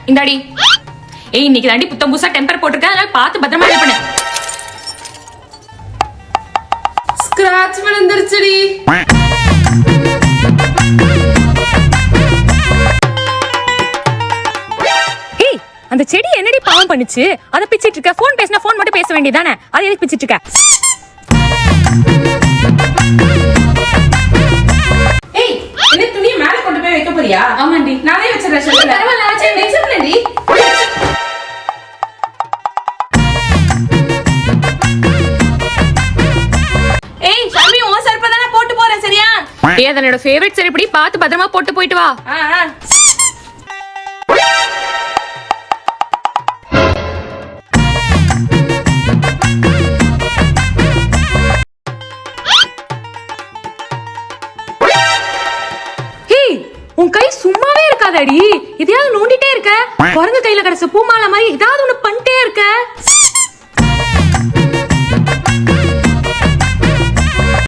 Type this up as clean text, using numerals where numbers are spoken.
இந்தாடி. ஏய் இன்னைக்கு தாண்டி புத்தம் புதுசா டெம்பர் போட்டிருக்க, அதனால பார்த்து பத்திரமா இது பண்ணு. ஸ்கிராட்ச் விழுந்துருச்சுடி. ஏய் அந்த செடி என்னடி பாவம் பண்ணுச்சு? அத பிச்சிட்டு இருக்க. போன் பேசினா போன் மட்டும் பேச வேண்டியதானே, அதை எதுக்கு பிச்சிட்டு இருக்க? ஏய் என்ன துணியை மேல கொண்டு போய் வைக்க போறியா? ஆமாண்டி. நானே வச்சிரேன். சொல்லுங்க. பரவாயில்ல, நான் வச்சிரேன். வச்சிரேன்டி. ஏய் சாமி உன் செருப்பை தானே போட்டு போறேன் சரியா? ஏய் அதனோட ஃபேவரட் செருப்படி, பார்த்து பத்திரமா போட்டு போயிட்டு வா. உன் கை சும்மாவே இருக்காதடி, இதையாவது நோண்டிட்டே இருக்க. குரங்கு கையில கிடைச்ச பூமாலை மாதிரி ஏதாவது ஒண்ணு பண்ணிட்டே இருக்க.